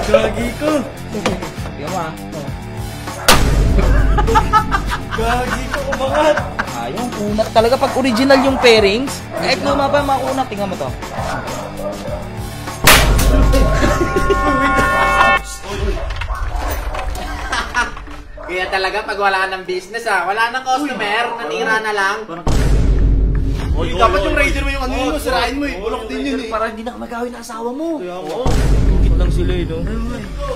Gagi ko. Tingnan mo ah. Gagi ko, umangat. Yung kunat talaga pag original yung pairings. Kahit luma pa mga kunat, tingnan mo to. Kaya talaga pag wala ng business wala nang customer, natira na lang. Uy, dapat yung Raider mo yung ano yun, sirain mo eh. Bulok din yun eh. Para hindi na magawin ng asawa mo. Oo. Lugit lang sila eh, no?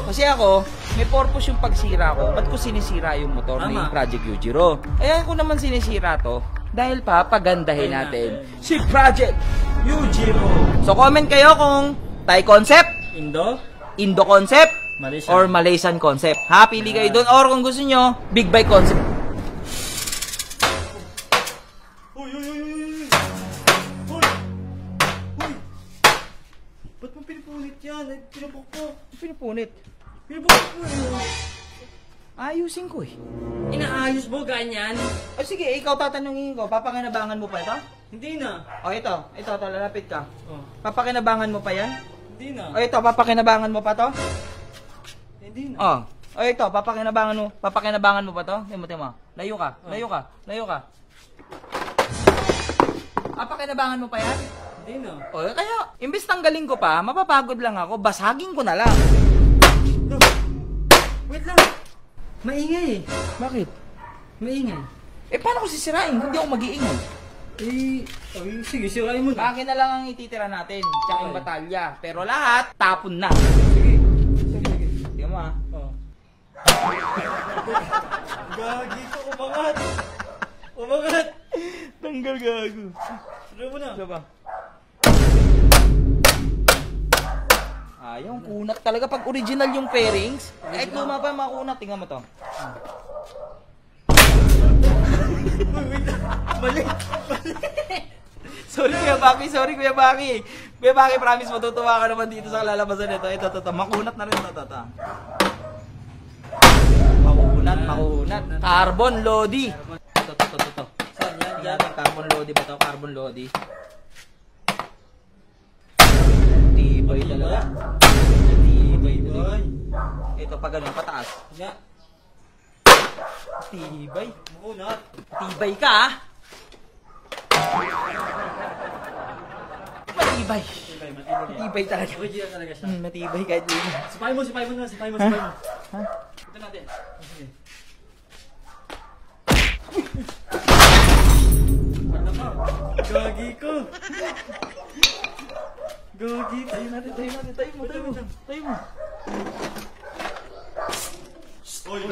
Kasi ako, may purpose yung pagsira ko. Ba't ko sinisira yung motor ni Project Yujiro? Ayan ko naman sinisira to. Dahil pa, pagandahin natin si Project Yujiro. So comment kayo kung Thai concept, Indo concept, or Malaysian concept. Ha, pili kayo doon. Or kung gusto nyo, Big Bike concept. Uy! Ba't mo pinipunit yan? Ay, pinapok ko. Pinipunit. Pinapok ko eh. Ayusin ko eh. Inaayos mo ganyan? O sige, ikaw tatanungin ko, papakinabangan mo pa ito? Hindi na. O ito, lalapit ka. Papakinabangan mo pa yan? Hindi na. O ito, papakinabangan mo pa to? Hindi na. O ito, papakinabangan mo pa to? Timo. Layo ka. Papakinabangan mo pa yan? Hindi na. O kaya, imbis tanggalin ko pa, mapapagod lang ako, basagin ko na lang. Wait lang. Maingay eh. Bakit? Maingay. Paano ko sisirain kung di ako mag-iingay? Sige, sirain mo na. Akin na lang ang ititira natin, tsaka yung batalya. Pero lahat, tapon na. Sige. Tingnan mo ah. Gagi ko, umangat. Tanggal gago. Sirain mo na. Ano ba? Yung kunat talaga pag original yung pairings. Kahit luma pa mga kunat, tingnan mo to. Mali. Sorry Kuya Baki. Kuya Baki, promise matutuwa ka naman dito sa kalalabasan nito. Ito. Makunat na rin ito. Makunat. Carbon Lodi. Ito. Saan yan? Carbon Lodi ba ito? Carbon Lodi. Tibay talaga. Tibay. Ito pa ganun, pataas. Tibay. Makunat. Tibay ka ah. Matibay. Matibay talaga. Original talaga siya. Matibay kahit luma. Sipay mo na. Ha? Ito natin. Sige. Ano ka? Gagi ko. Tayo natin. Tayo mo. Uy.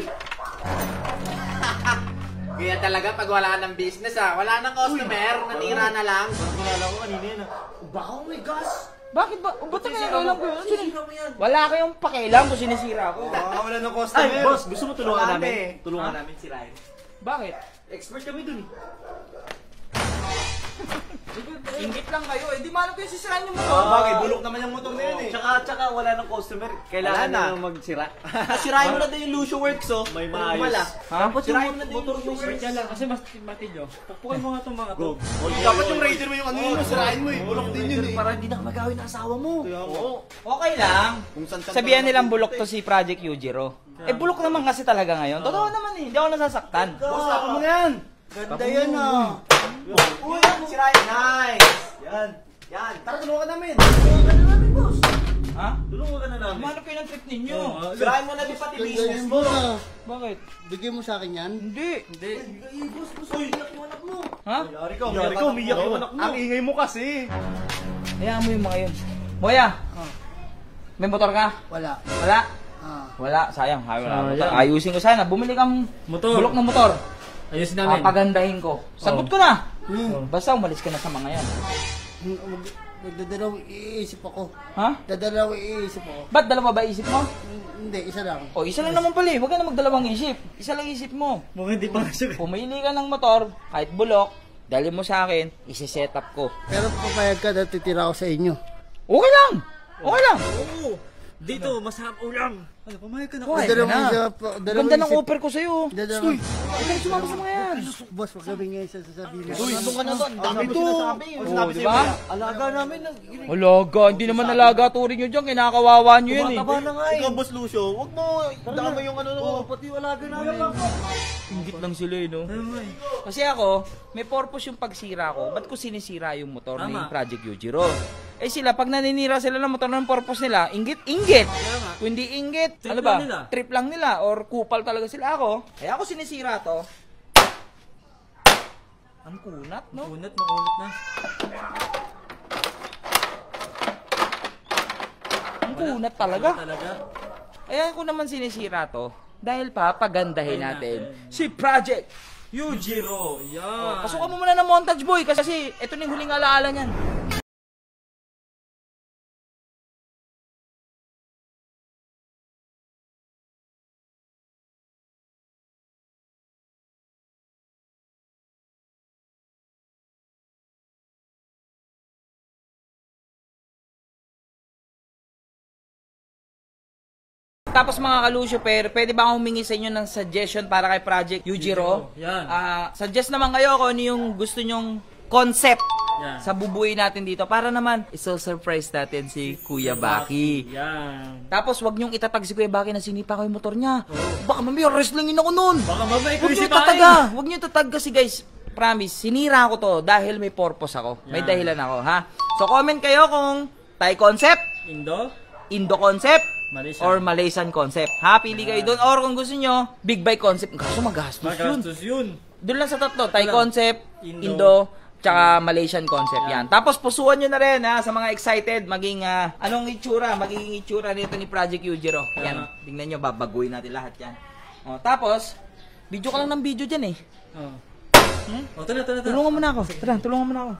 Kaya talaga pag wala ng business wala nang customer, natira na lang. Parang kilala ko kanina yan Baka may gas. Bakit ba? Ba't kailangan ko yun? Sisira mo yan. Wala kayong pakialam kung sinisira ko. wala ng customer. Ay, boss, gusto mo tulungan Wala namin? eh. Tulungan namin si Ryan. Bakit? Expert kami dun eh. Ingit lang kayo. Di malam kayo sisirain yung motor. Bakit? Bulok naman yung motor na yun eh. Tsaka wala ng customer. Kailangan Wala na. na magsira. Sirain mo na din yung Lucio Works May maayos. Dapat Sirain yung mo na din motor yung mo, Lucio sir. Works. Yan lang, kasi mas matilyo. Pagpukin mo nga itong mga to. Dapat yung Raider mo yung ano yun, sirain mo eh. Bulok din yun eh. Para hindi na magawin ng asawa mo. Okay lang. Kung saan Sabihan nilang bulok to si Project Yujiro. Bulok naman kasi talaga ngayon. Totoo naman eh. Hindi ako nasasaktan. Boss, tapon mo na yan. Ganda yan ah. Uy, sirain. Nice. Yan. Tara, tulungan ka namin. boss. Ha? Tulungan ka na namin. Manap kayo ng trip ninyo. Sirain mo na din pati business mo. Bakit? Bigyan mo sa akin yan? Hindi. Boss, iyak yung anak mo. Ha? Yari ka, umiyak yung anak mo. Ang ingay mo kasi. Hayaan mo yung mga yun. Moya! May motor ka? Wala. Wala? Ah. Wala. Sayang. Wala. Sayang. Ayusin ko sana. Bumili kang bulok ng motor. Ayusin namin. Papagandahin ko. Sagot ko na. Hmm. Basta umalis ka na sa mga yan. Magdadalaw iisip ako. Ha? Dadalaw iisip ako. Ba't dalawa ba isip mo? Hindi, isa lang. O, isa lang naman pala eh. Huwag ka na magdalawang isip. Isa lang isip mo. Mukhang hindi pa nga siya. Pumili ka ng motor, kahit bulok, dali mo sa akin, isi-set up ko. Pero papayag ka na titira ako sa inyo. Okay lang! Okay lang! Oo. Dito, masarap ulam. Ano, pumayag ka na. Kuhay Dalawang ka na. isa po. Ganda ng offer ko sa'yo. Dalawang. Huwag kang sumama sa mga yan. Boss, wag kami ngayon sa sasabihin. Uy, nandun ka na doon. Ang dami mo Ito. sinasabi. Ang sinabi di sa'yo, ba? alaga namin. Alaga, hindi naman alaga turing nyo dyan. Kinakawawa nyo yun eh. Tumataba na nga eh. Ikaw, Boss Lucio, huwag mo dama yung ano. Pati alaga namin. Ingit lang sila eh, no? Kasi ako, may purpose yung pagsira ko. Ba't ko sinisira yung motor Tama. ni Project Yujiro? Eh sila, pag naninira sila ng motor ng purpose nila, inggit. Kung hindi inggit, Trip ano ba? lang nila. Trip lang nila or kupal talaga sila ako. Kaya ako sinisira to. Ang kunat, no? Makunat na. Ang kunat talaga. Talaga. Kaya ako naman sinisira to. Dahil papagandahin natin si Project Yujiro, yan. Pasukan mo muna ng montage boy kasi ito na yung huling alaala niyan. Tapos mga kalusyo, pwede ba akong humingi sa inyo ng suggestion para kay Project Yujiro? Yan. Suggest naman kayo kung ano yung gusto nyong concept Yan. sa bubuin natin dito para naman iso-surprise natin si Kuya Baki. Yan. Tapos wag nyong itatag si Kuya Baki na sinipa ko yung motor niya. Baka mamaya wrestlingin ako nun. Baka mabay ko Huwag si nyo itataga. Huwag nyo itatag kasi guys. Promise, sinira ko to dahil may purpose ako. May Yan. dahilan ako, ha? So comment kayo kung Thai concept, Indo concept, Malaysian. or Malaysian concept. Ha? Pili kayo doon. Or kung gusto nyo, big bike concept. Kaso magastos yun. Magastos yun. Doon lang sa tatlo. Thai Wala. concept, Indo, tsaka Malaysian concept. Yan. Tapos pusuan nyo na rin ha, sa mga excited maging anong itsura, magiging itsura nito ni Project Yujiro. Yan. Tingnan nyo, babaguhin natin lahat yan. O, tapos, video ka lang ng video dyan eh. Oh. Oh, tara. Tulungan mo na ako. Tara, tulungan mo na ako.